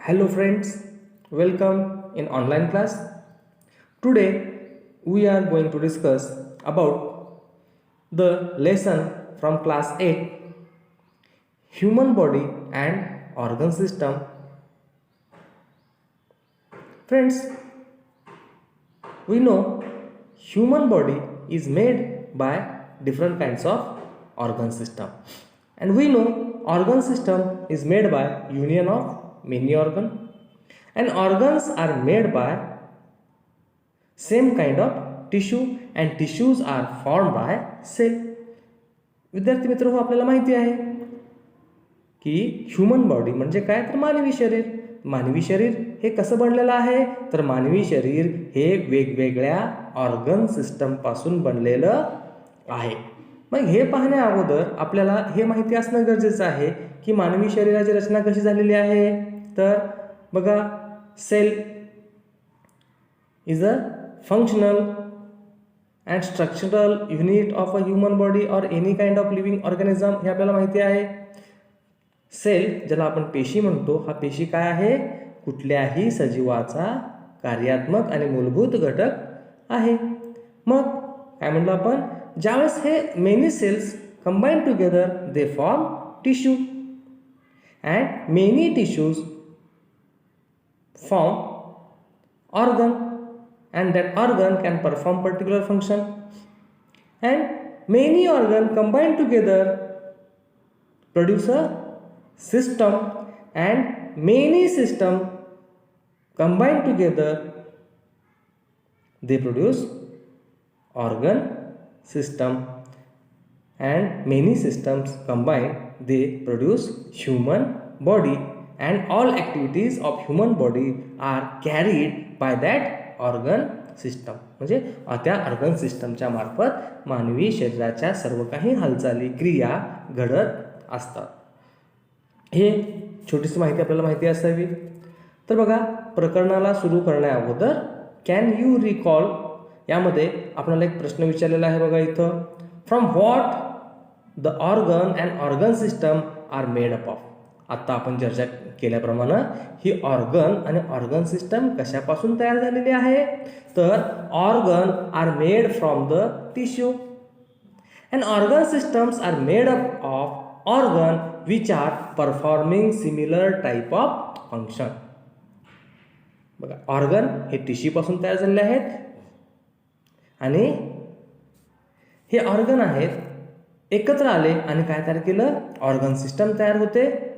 Hello friends, welcome in online class. Today we are going to discuss about the lesson from class 8, human body and organ system. Friends, we know human body is made by different kinds of organ system, and we know organ system is made by union of many organ, and organs are made by same kind of tissue and tissues are formed by cell. विद्यार्थी मित्र हो, आपल्याला माहिती आहे की human body म्हणजे काय, तर मानवी शरीर. मानवी शरीर हे कसं बनलेलं आहे, तर मानवी शरीर हे वेगवेगळ्या ऑर्गन सिस्टम पासून बनलेलं आहे. मग हे पाहण्या अगोदर आपल्याला हे माहिती असणं गरजेचं आहे की मानवी शरीराची रचना कशी झालेली आहे. तर बघा, cell is a functional and structural unit of a human body or any kind of living organism. हे आपल्याला माहिती आहे. सेल, ज्याला आपण पेशी म्हणतो, हा पेशी काय आहे, कुठल्याही सजीवाचा कार्यात्मक आणि मूलभूत घटक आहे. मग काय म्हणलं आपण, ज्यावेळेस हे many cells combine together they form tissue and many tissues form organ, and that organ can perform particular function, and many organ combined together produce a system, and many system combined together they produce organ system, and many systems combined they produce human body, and all activities of human body are carried by that organ system. म्हणजे त्या organ सिस्टमच्या मार्फत मानवी शरीराच्या सर्व काही हालचाली क्रिया घडत असतात. हे छोटीशी माहिती आपल्याला माहिती असावी. तर बघा, प्रकरणाला सुरू करण्या अगोदर कॅन यू रिकॉल यामध्ये आपल्याला एक प्रश्न विचारलेला आहे. बघा इथं, from what the organ and organ system are made up of. आत्ता आपण चर्चा केल्याप्रमाणे ही ऑर्गन आणि ऑर्गन सिस्टम कशापासून तयार झालेली आहे, तर organ are made from the tissue and organ systems are made up of organ which are performing similar type of function. बघा, ऑर्गन हे टिश्यूपासून तयार झालेले आहेत आणि हे ऑर्गन आहेत एकत्र आले आणि काय तयार केलं, ऑर्गन सिस्टम तयार होते.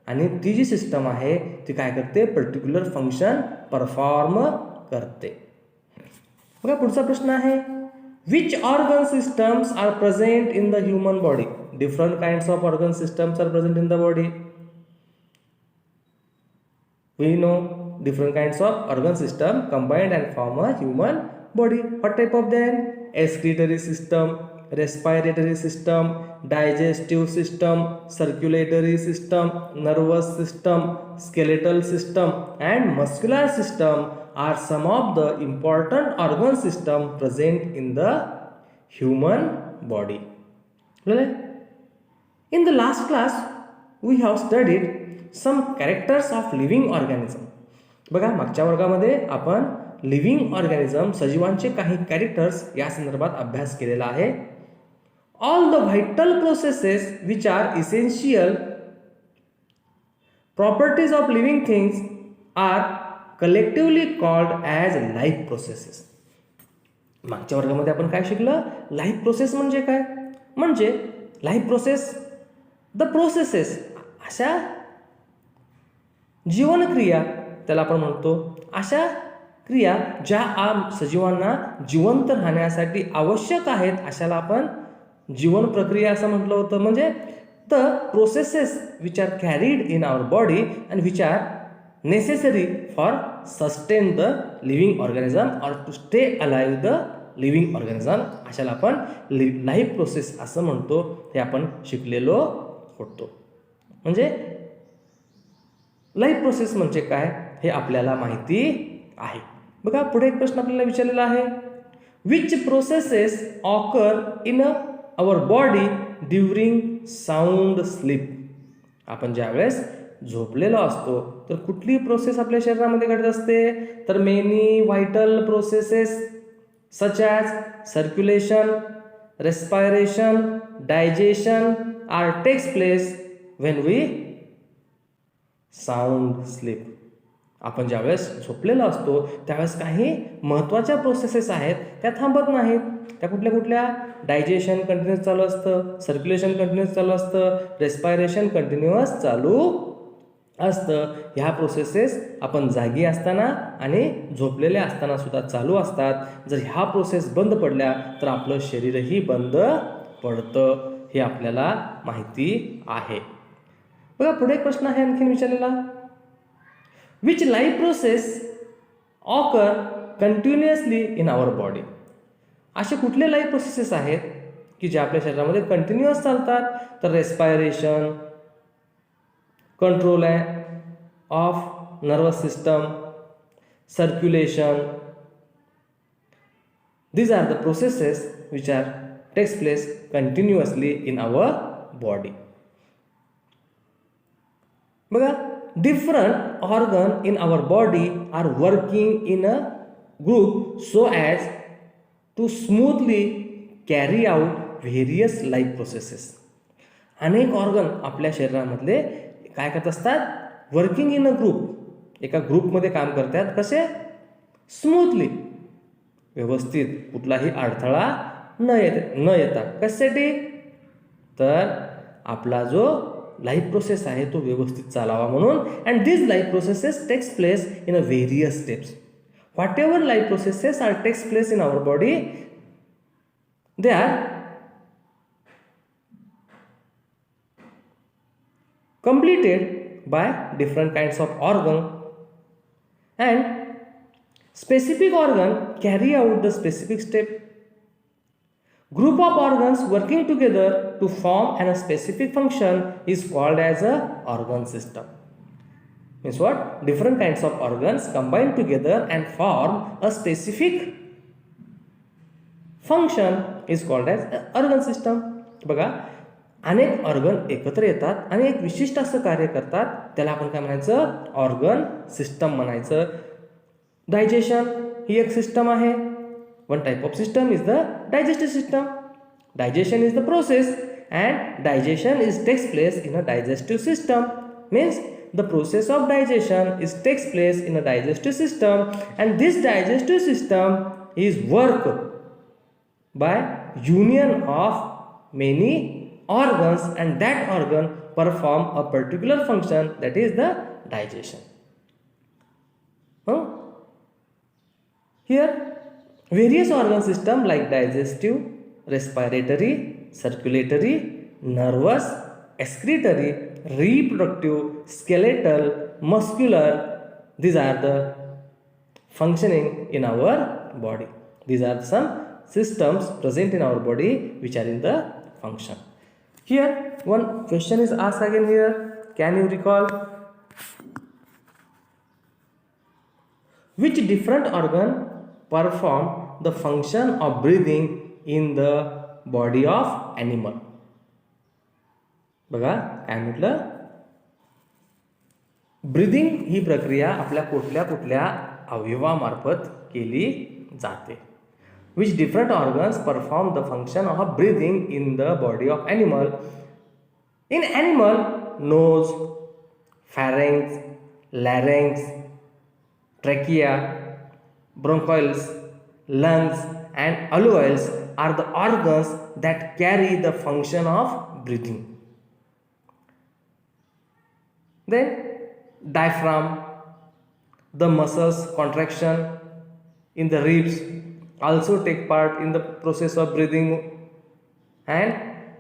आणि ती जी सिस्टम आहे ती काय करते, पर्टिक्युलर फंक्शन परफॉर्म करते. बघा, पुढचा प्रश्न आहे, which organ systems are present in the human body. Different kinds of organ systems are present in the body. We know different kinds of organ system combined and form a human body. What type of them? Excretory system, respiratory system, digestive system, circulatory system, nervous system, skeletal system and muscular system are some of the important organ system present in the human body. In the last class we have studied some characters of living organism. बघा, मागच्या वर्गामध्ये आपण living organism, सजीवांचे काही characters या संदर्भात अभ्यास केलेला आहे. All the vital processes which are essential properties of living things are collectively called as life processes. मागच्या वर्गामध्ये आपण काय शिकलं, लाईफ प्रोसेस म्हणजे काय, म्हणजे लाईफ प्रोसेस, द प्रोसेसेस, अशा जीवनक्रिया त्याला आपण म्हणतो, अशा क्रिया ज्या सजीवांना जिवंत राहण्यासाठी आवश्यक आहेत अशाला आपण जीवन प्रक्रिया असं म्हटलं होतं. म्हणजे the processes which are carried in our body and which are necessary for sustain the living organism or to stay alive the living organism, अशाला आपण लाईफ प्रोसेस असं म्हणतो. हे आपण शिकलेलो होतो. म्हणजे लाईफ प्रोसेस म्हणजे काय हे आपल्याला माहिती आहे. बघा, पुढे एक प्रश्न आपल्याला विचारलेला आहे, which processes occur in our body during sound sleep. आपण ज्यावेळेस झोपलेलो असतो तर कुठली प्रोसेस आपल्या शरीरामध्ये घडत असते, तर many vital processes such as circulation, respiration, digestion are takes place when we sound sleep. आपण ज्यावेळेस झोपलेलो असतो त्यावेळेस काही महत्त्वाच्या प्रोसेसेस आहेत त्या थांबत नाहीत. त्या कुठल्या कुठल्या? डायजेशन कंटिन्यूअस चालू असतं, सर्क्युलेशन कंटिन्यूअस चालू असतं, रेस्पायरेशन कंटिन्युअस चालू असतं. ह्या प्रोसेसेस आपण जागी असताना आणि झोपलेले असताना सुद्धा चालू असतात. जर ह्या प्रोसेस बंद पडल्या तर आपलं शरीरही बंद पडतं, हे आपल्याला माहिती आहे. बघा पुढे एक प्रश्न आहे आणखीन विचारलेला, which life process occur continuously in our body. असे कुठले लाईफ प्रोसेसेस आहेत की जे आपल्या शरीरामध्ये कंटिन्युअस चालतात, तर respiration, control of nervous system, circulation. These are the processes which are takes place continuously in our body. बघा, different organ in our body are working in a group so as to smoothly carry out various life processes. अनेक organ आपल्या शरीरामधले काय करत असतात, working in a group, एका ग्रुपमध्ये काम करतात. कसे? स्मूथली, व्यवस्थित, कुठलाही अडथळा न येता. कशासाठी? तर आपला जो लाईफ प्रोसेस आहे तो व्यवस्थित चालावा म्हणून. And this life processes takes place in a various steps. Whatever life processes are takes place in our body, they are completed by different kinds of organ, and specific organ carry out the specific step. Group of organs working together to form a specific function is called as a organ system. Means what? Different kinds of organs combine together and form a specific function is called as organ system. बघा, अनेक organ एकत्र येतात आणि एक विशिष्ट असं कार्य करतात, त्याला आपण काय म्हणायचं? ऑर्गन सिस्टम म्हणायचं. डायजेशन ही एक सिस्टम आहे. One type of system is the digestive system. Digestion is the process and digestion is takes place in a digestive system. Means the process of digestion is takes place in a digestive system, and this digestive system is work by union of many organs, and that organ perform a particular function, that is the digestion. Here various organ system like digestive, respiratory, circulatory, nervous, excretory, reproductive, skeletal, muscular, these are the functioning in our body. These are some systems present in our body which are in the function. Here one question is asked again here. Can you recall which different organ perform the function of breathing in the body of animal? बघा काय म्हटलं, breathing ही प्रक्रिया आपल्या कुठल्या कुठल्या अवयवामार्फत केली जाते. Which different organs perform the function of breathing in the body of animal? In animal, nose, pharynx, larynx, trachea, bronchioles, lungs and alveoli are the organs that carry the function of breathing. Then diaphragm, the muscles contraction in the ribs also take part in the process of breathing, and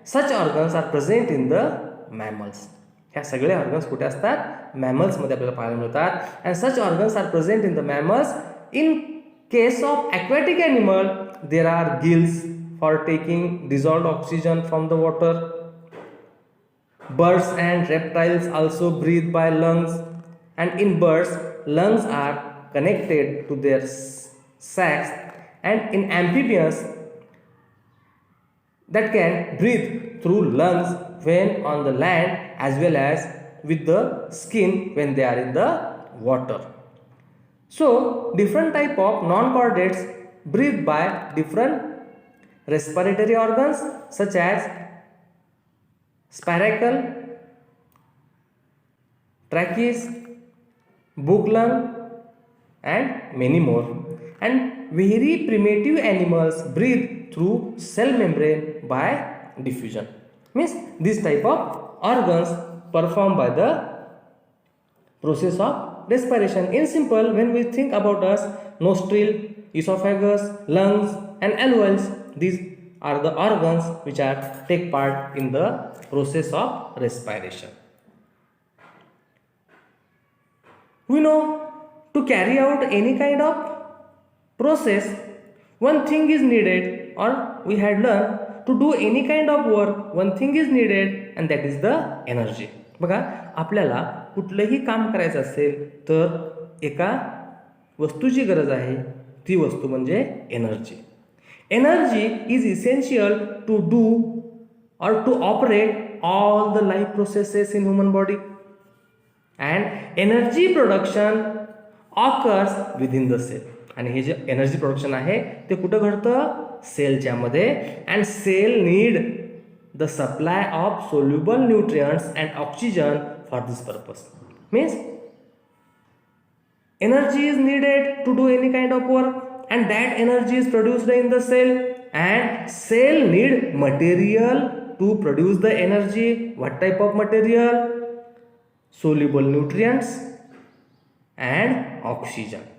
such organs are present in the mammals. ह्या सगळे organs कुठे असतात? मॅमल्समध्ये आपल्याला पाहायला मिळतात. and such organs are present in the mammals. In case of aquatic animal, there are gills for taking dissolved oxygen from the water. Birds and reptiles also breathe by lungs, and in birds, lungs are connected to their sacs, and in amphibians that can breathe through lungs when on the land as well as with the skin when they are in the water. So different type of non-chordates breathe by different respiratory organs such as spiracle, trachees, buccal, and many more. And very primitive animals breathe through cell membrane by diffusion. Means this type of organs performed by the process of respiration. In simple, when we think about us, nostril, esophagus, lungs, and alveoli, these are the organs which are take part in the process of respiration. We know to carry out any kind of process, one thing is needed, or we had learned to do any kind of work, one thing is needed, and that is the energy. बघा, आपल्याला कुठलंही काम करायचं असेल तर एका वस्तूची गरज आहे, ती वस्तू म्हणजे energy. Energy is essential to do or to operate all the life processes in human body. And energy production occurs within the cell. आणि हे जे एनर्जी प्रोडक्शन आहे ते कुठं घडतं? सेलच्या मध्ये. And cell need the supply of soluble nutrients and oxygen for this purpose. Means energy is needed to do any kind of work, and that energy is produced in the cell, and cell need material to produce the energy. What type of material? Soluble nutrients and oxygen.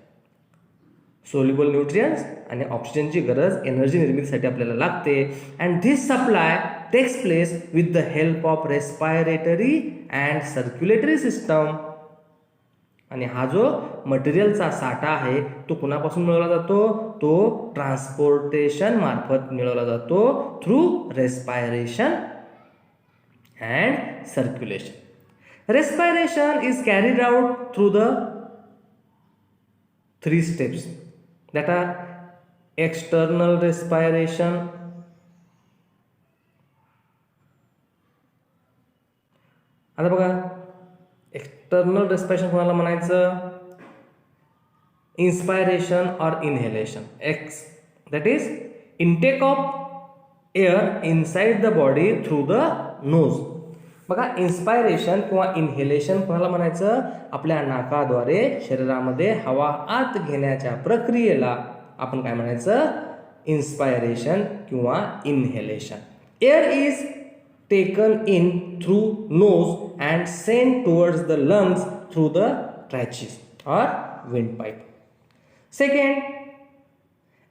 Soluble nutrients आणि ऑक्सिजनची गरज energy निर्मितीसाठी आपल्याला लागते. And this supply takes place with the help of respiratory and circulatory system. आणि हा जो मटेरियलचा साठा आहे तो कुणापासून मिळवला जातो? तो ट्रान्सपोर्टेशन मार्फत मिळवला जातो through respiration and circulation. Respiration is carried out through the 3 steps. That are external respiration, आता बघा एक्सटर्नल रेस्पिरेशन कोणाला म्हणायचं? इन्स्पायरेशन और inhalation. X that is intake of air inside the body through the nose. बघा, inspiration किंवा inhalation कोणाला म्हणायचं? आपल्या नाकाद्वारे शरीरामध्ये हवा आत घेण्याच्या प्रक्रियेला आपण काय म्हणायचं? इन्स्पायरेशन किंवा inhalation. Air is taken in through nose and sent towards the lungs through the trachea or windpipe. Second,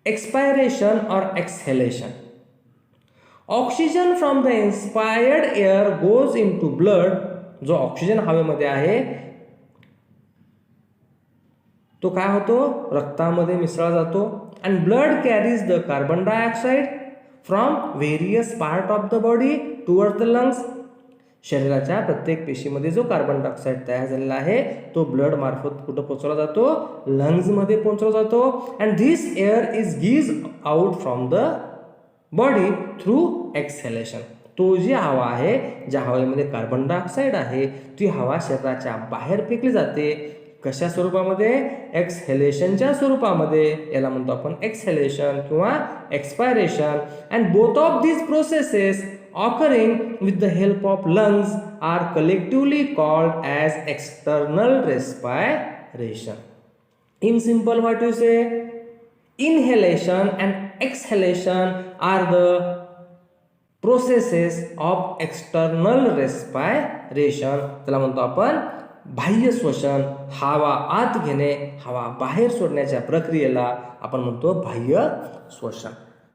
expiration or exhalation. Oxygen from the inspired air goes in to blood. जो oxygen हवेमध्ये आहे तो काय होतो? रक्तामध्ये मिसळला जातो. And blood carries the carbon dioxide from various part of the body toward the lungs. शरीराच्या प्रत्येक पेशीमध्ये जो कार्बन डायऑक्साईड तयार झालेला आहे तो ब्लड मार्फत कुठं पोहोचवला जातो? लंग्समध्ये पोहोचवला जातो. And this air is gives out from the body through exhalation. तो जी हवा आहे, ज्या हवेमध्ये कार्बन डायऑक्साईड आहे, ती हवा शरीराच्या बाहेर फेकली जाते. कशा स्वरूपामध्ये? एक्सहेलेशनच्या स्वरूपामध्ये. याला म्हणतो आपण एक्सहेलेशन किंवा expiration. And both of these processes occurring with the help of lungs are collectively called as external respiration. In simple what you say? Inhalation and exhalation are the processes of external respiration. त्याला म्हणतो आपण बाह्य श्वसन. हवा आत घेणे, हवा बाहेर सोडण्याच्या प्रक्रियेला आपण म्हणतो बाह्य श्वसन.